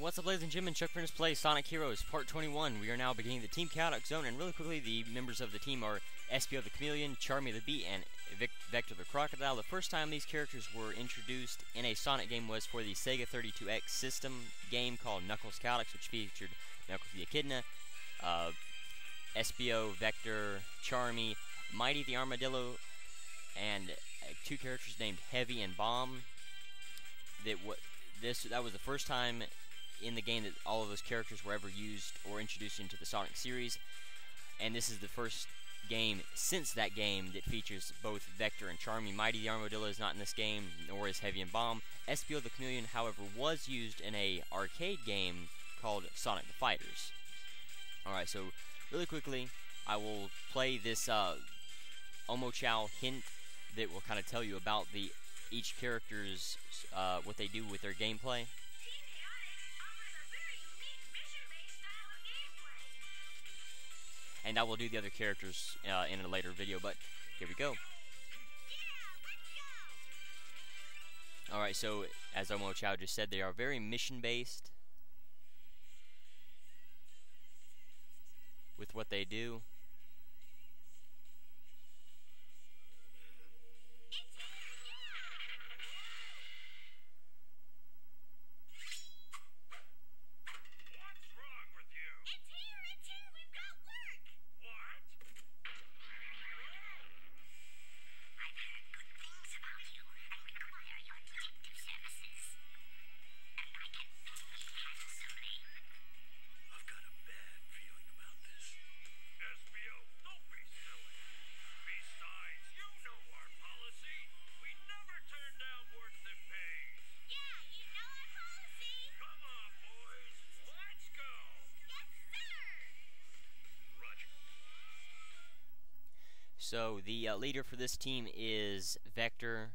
What's up, ladies and gentlemen? Chuck Furnace Plays Sonic Heroes Part 21. We are now beginning the Team Chaotix Zone, and really quickly, the members of the team are SPO the Chameleon, Charmy the Bee, and Vector the Crocodile. The first time these characters were introduced in a Sonic game was for the Sega 32X system game called Knuckles Chaotix, which featured Knuckles the Echidna, SPO, Vector, Charmy, Mighty the Armadillo, and two characters named Heavy and Bomb. That was the first time in the game that all of those characters were ever used or introduced into the Sonic series, and this is the first game since that game that features both Vector and Charmy. Mighty the Armadillo is not in this game, nor is Heavy and Bomb. SPO the Chameleon, however, was used in a arcade game called Sonic the Fighters. Alright, so really quickly, I will play this Omo Chow hint that will kind of tell you about each character's what they do with their gameplay. And I will do the other characters in a later video, but here we go. Alright, so as Omo Chow just said, they are very mission-based with what they do. So the leader for this team is Vector.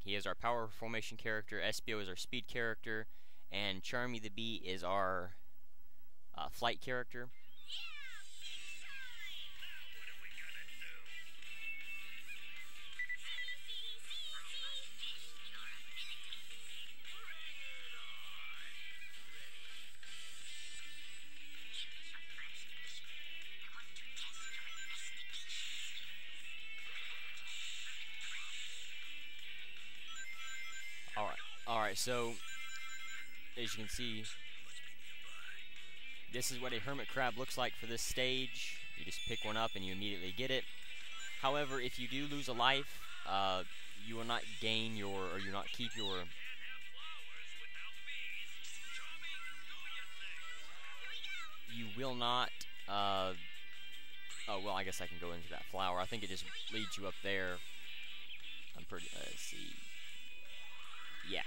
He is our power formation character. SPO is our speed character, and Charmy the Bee is our flight character. Alright, so as you can see, this is what a hermit crab looks like for this stage. You just pick one up and you immediately get it. However, if you do lose a life, you will not gain your, or you will not keep your you will not oh well, I guess I can go into that flower. I think it just leads you up there. I'm pretty let's see. Yeah.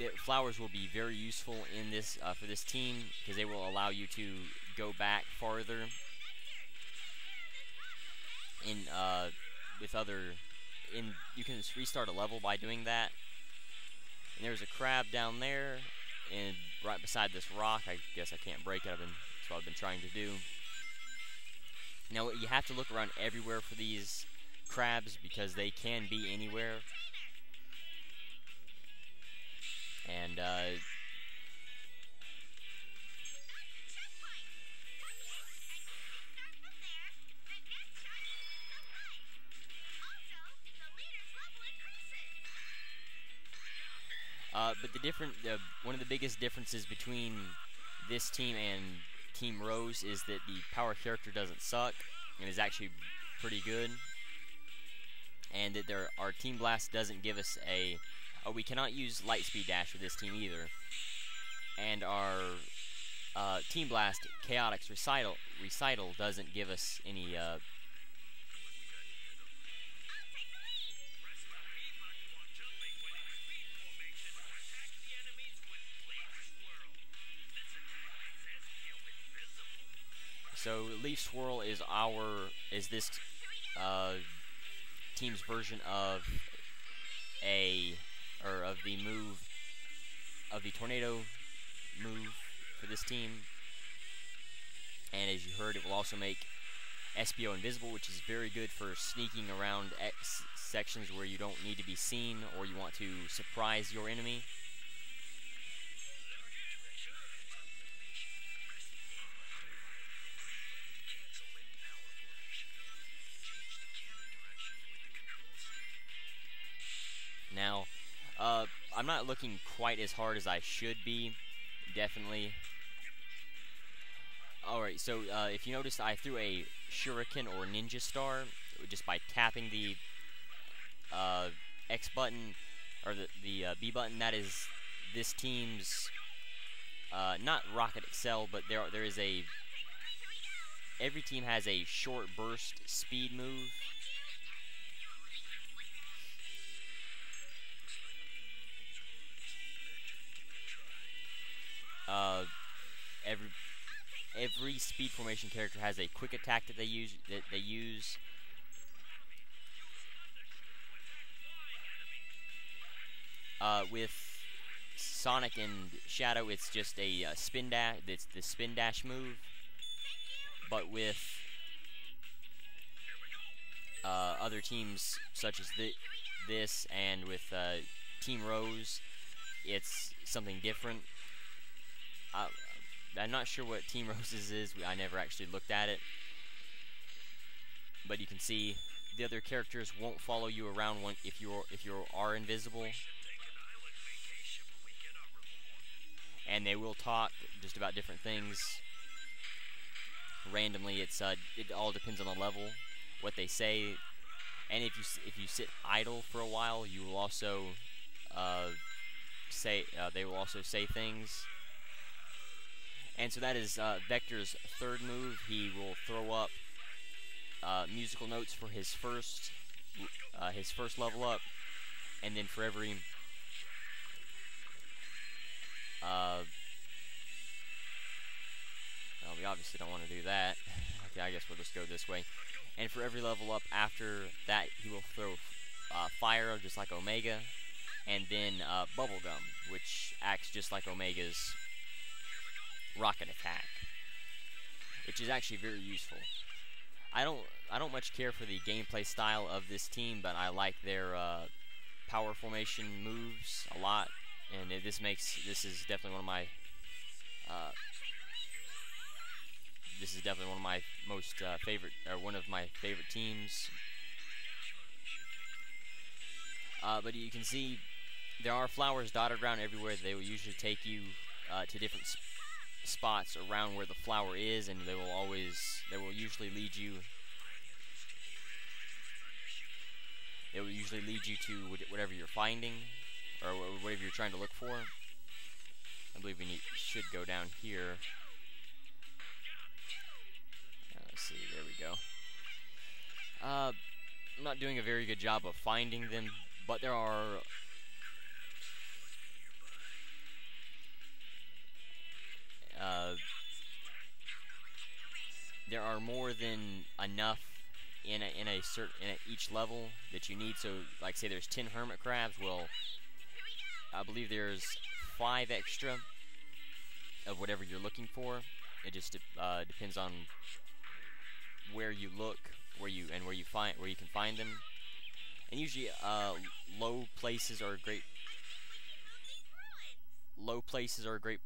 The flowers will be very useful in this for this team, because they will allow you to go back farther in you can restart a level by doing that. And there's a crab down there, and right beside this rock. I guess I can't break it. That's what I've been trying to do. Now you have to look around everywhere for these crabs, because they can be anywhere. And but one of the biggest differences between this team and Team Rose is that the power character doesn't suck and is actually pretty good, and that our Team Blast doesn't give us a we cannot use Lightspeed Dash with this team either, and our Team Blast Chaotix Recital doesn't give us any so Leaf Swirl is this team's version of the tornado move for this team, and as you heard, it will also make SPO invisible, which is very good for sneaking around sections where you don't need to be seen or you want to surprise your enemy. I'm not looking quite as hard as I should be, definitely. Alright, so if you notice, I threw a shuriken or ninja star just by tapping the X button, or the B button. That is this team's, not Rocket Excel, but there is a, every team has a short burst speed move. Every speed formation character has a quick attack that they use. With Sonic and Shadow, it's just a spin dash. It's the spin dash move. But with other teams such as this, and with Team Rose, it's something different. I'm not sure what Team Rose's is. I never actually looked at it. But you can see the other characters won't follow you around if you are invisible. And they will talk just about different things randomly. It all depends on the level, what they say, and if you sit idle for a while, you will also they will also say things. And so that is Vector's third move. He will throw up musical notes for his first level up, and then for every well, we obviously don't want to do that. Okay, I guess we'll just go this way. And for every level up after that, he will throw fire, just like Omega, and then bubblegum, which acts just like Omega's rocket attack, which is actually very useful. I don't much care for the gameplay style of this team, but I like their power formation moves a lot, and this is definitely one of my most favorite, or one of my favorite teams. But you can see there are flowers dotted around everywhere. They will usually take you to different spots around where the flower is, and they will usually lead you to whatever you're finding, or whatever you're trying to look for. I believe we should go down here. Let's see, there we go. I'm not doing a very good job of finding them, but there are more than enough in each level that you need. So, like, say there's 10 hermit crabs. Well, I believe there's 5 extra of whatever you're looking for. It just depends on where you look, where you can find them. And usually, low places are great. Low places are great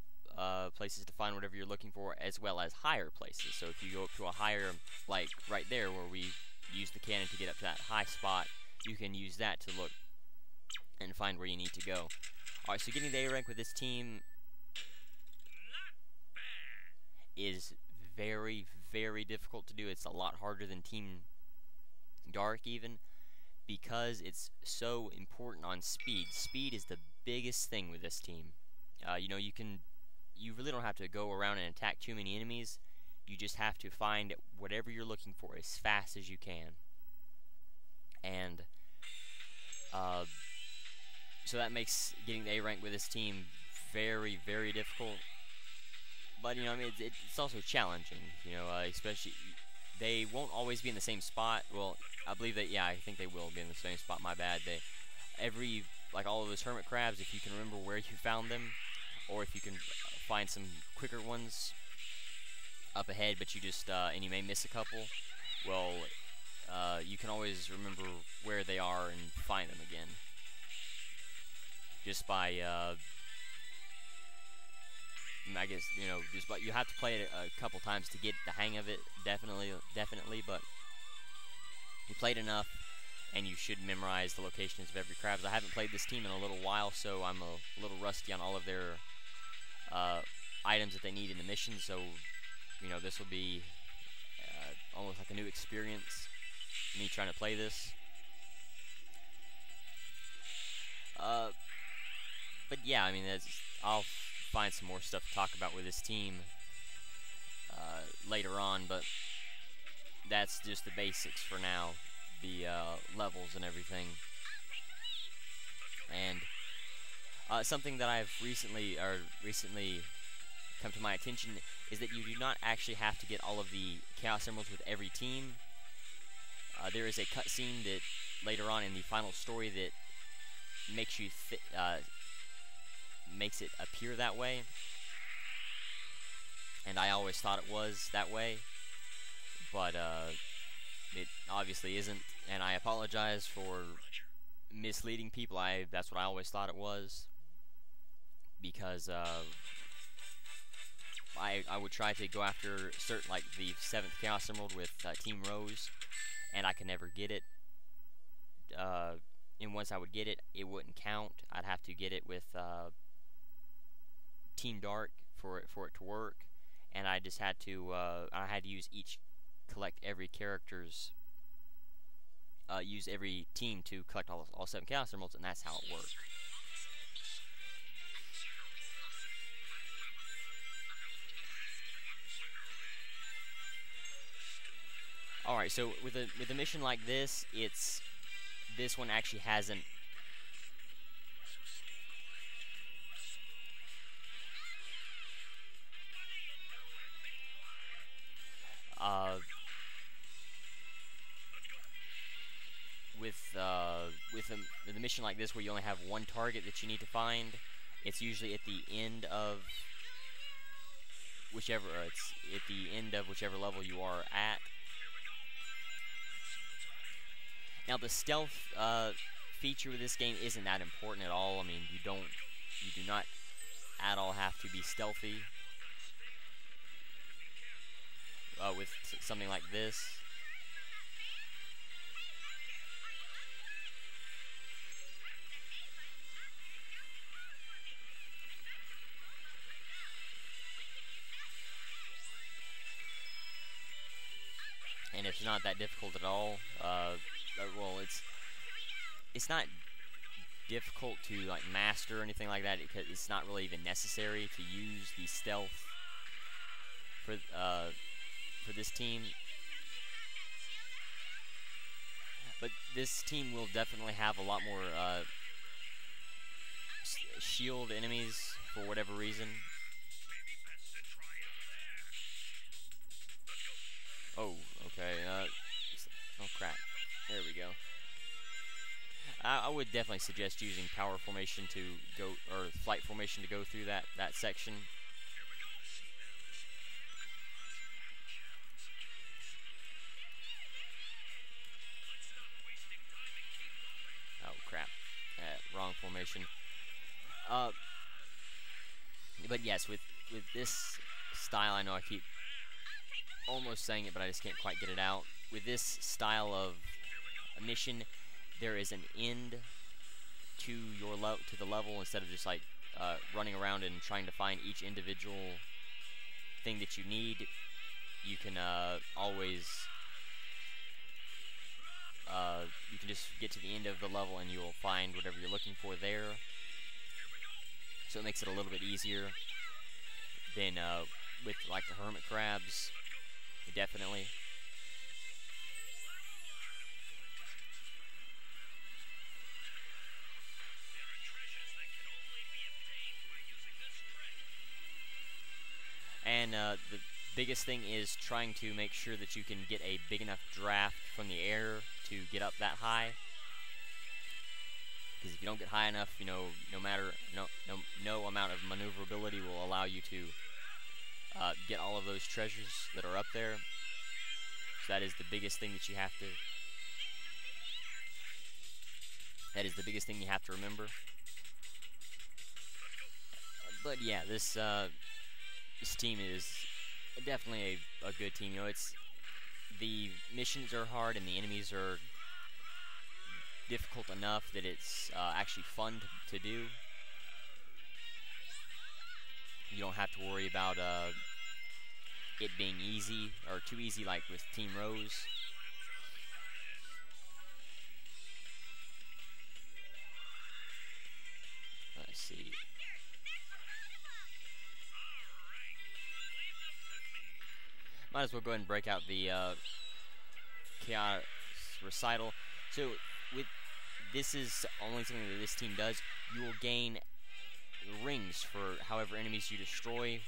places to find whatever you're looking for, as well as higher places. So if you go up to a higher, like right there where we use the cannon to get up to that high spot, you can use that to look and find where you need to go. Alright, so getting the A rank with this team is very, very difficult to do. It's a lot harder than Team Dark even, because it's so important on speed. Speed is the biggest thing with this team. You know, you really don't have to go around and attack too many enemies. You just have to find whatever you're looking for as fast as you can. And so that makes getting the A rank with this team very, very difficult. But, you know, I mean, it's also challenging, you know, especially they won't always be in the same spot. Well, I believe that, yeah, I think they will be in the same spot, my bad. Like all of those hermit crabs, if you can remember where you found them, or if you can find some quicker ones up ahead, but you just, and you may miss a couple, well, you can always remember where they are and find them again. Just by, I guess, you know, but you have to play it a couple times to get the hang of it, definitely, but you played enough, and you should memorize the locations of every crabs. I haven't played this team in a little while, so I'm a little rusty on all of their items that they need in the mission, so this will be almost like a new experience, me trying to play this. But yeah, I mean, I'll find some more stuff to talk about with this team later on, but that's just the basics for now, the levels and everything. And something that I've recently come to my attention is that you do not actually have to get all of the Chaos Emeralds with every team. There is a cutscene that later on in the final story that makes it appear that way, and I always thought it was that way, but it obviously isn't, and I apologize for misleading people. That's what I always thought it was, because I would try to go after like the 7th Chaos Emerald with Team Rose, and I could never get it. And once I would get it, it wouldn't count. I'd have to get it with Team Dark for it to work, and I just had to collect every character's use every team to collect all 7 Chaos Emeralds, and that's how it worked. Alright, so with a mission like this, this one actually hasn't with a mission like this where you only have one target that you need to find, it's usually at the end of whichever level you are at. Now the stealth feature with this game isn't that important at all. I mean, you do not at all have to be stealthy with something like this. And it's not that difficult at all. Well, it's not difficult to like master or anything like that, because it's not really even necessary to use the stealth for this team. But this team will definitely have a lot more shield enemies for whatever reason. Oh, okay. Oh crap. There we go. I would definitely suggest using power formation to go, or flight formation to go through that section. Oh crap. Wrong formation. But yes, with this style, I know I keep almost saying it, but I just can't quite get it out. With this style of a mission, there is an end to the level, instead of just like running around and trying to find each individual thing that you need. You can always you can just get to the end of the level and you'll find whatever you're looking for there. So it makes it a little bit easier than with like the hermit crabs, definitely. And the biggest thing is trying to make sure that you can get a big enough draft from the air to get up that high. Because if you don't get high enough, no amount of maneuverability will allow you to get all of those treasures that are up there. So that is the biggest thing that you have to. That is the biggest thing you have to remember. But yeah, this team is definitely a good team. The missions are hard and the enemies are difficult enough that it's actually fun to do. You don't have to worry about it being easy or too easy like with Team Rose. Let's see. Might as well go ahead and break out the Chaotix recital. So this is only something that this team does. You will gain rings for however enemies you destroy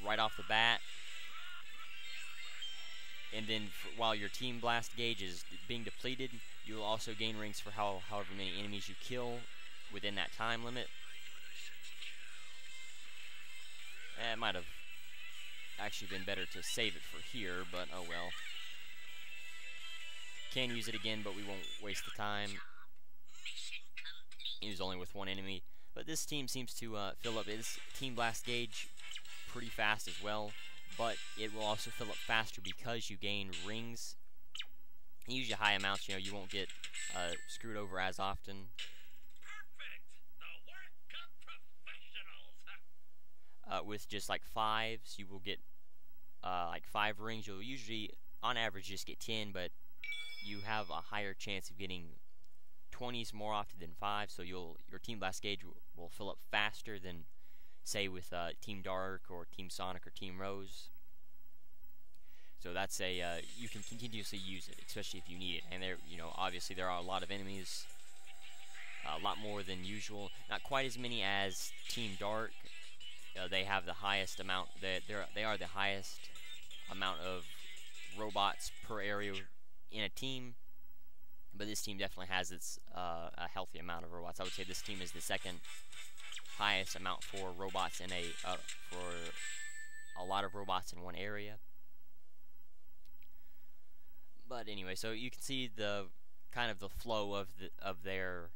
right off the bat. And then while your team blast gauge is being depleted, you will also gain rings for however many enemies you kill within that time limit. It might have actually been better to save it for here, but oh well. Can use it again, but we won't waste the time. Use only with one enemy. But this team seems to fill up its team blast gauge pretty fast as well. But it will also fill up faster because you gain rings. Usually high amounts, you know, you won't get screwed over as often. With just like 5s, you will get like 5 rings. You'll usually, on average, just get 10, but you have a higher chance of getting 20s more often than 5. So your Team Blast gauge will fill up faster than, say, with Team Dark or Team Sonic or Team Rose. So that's you can continuously use it, especially if you need it. And there, you know, obviously there are a lot of enemies, a lot more than usual. Not quite as many as Team Dark. They have the highest amount. They are the highest amount of robots per area in a team. But this team definitely has a healthy amount of robots. I would say this team is the second highest amount for robots in for a lot of robots in one area. But anyway, so you can see the kind of the flow of their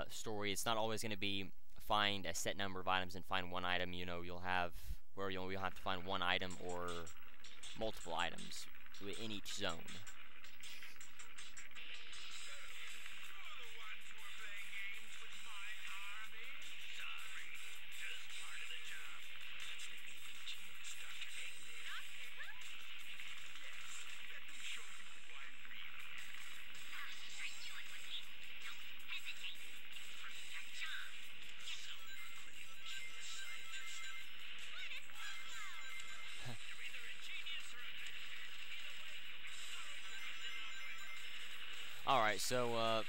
story. It's not always going to be find a set number of items and find one item. You know, you'll have where you'll have to find one item or multiple items in each zone. Alright, so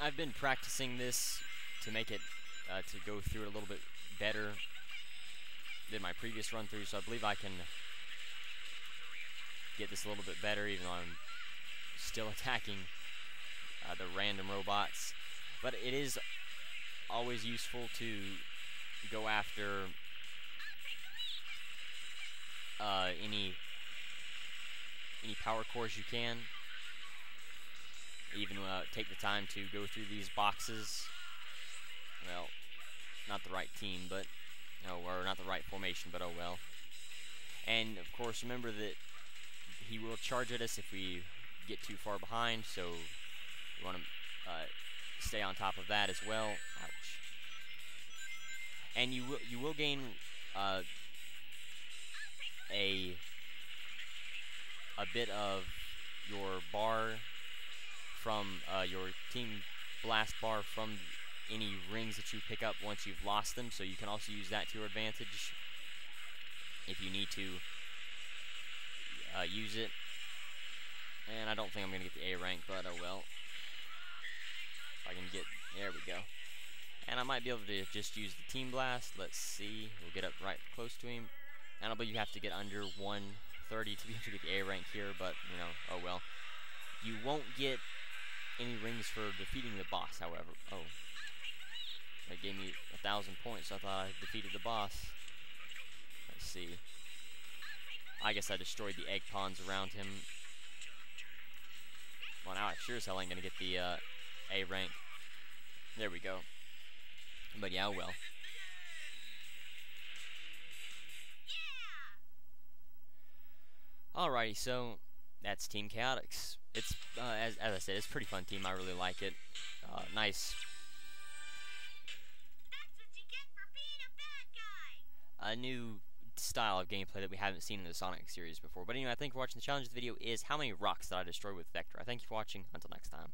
I've been practicing this to make it, to go through it a little bit better than my previous run through, so I believe I can get this a little bit better, even though I'm still attacking the random robots. But it is always useful to go after any power cores you can. Even take the time to go through these boxes. Well, not the right team, but or not the right formation, but oh well. And of course, remember that he will charge at us if we get too far behind. So you want to stay on top of that as well. Ouch. And you will gain a bit of your bar from your Team Blast bar from any rings that you pick up once you've lost them, so you can also use that to your advantage if you need to use it. And I don't think I'm going to get the A rank, but oh well. If I can get, there we go. And I might be able to just use the Team Blast. Let's see, we'll get up right close to him. And I believe you have to get under 130 to be able to get the A rank here, but you know, oh well. You won't get any rings for defeating the boss, however. Oh. That gave me 1,000 points, so I thought I defeated the boss. Let's see. I guess I destroyed the egg pawns around him. Well, now I sure as hell ain't gonna get the A rank. There we go. But yeah, well. Alrighty, so That's Team Chaotix. It's as I said, it's a pretty fun team. I really like it. Nice. A new style of gameplay that we haven't seen in the Sonic series before. But anyway, I think for watching the challenge. The video is how many rocks did I destroy with Vector. I thank you for watching. Until next time.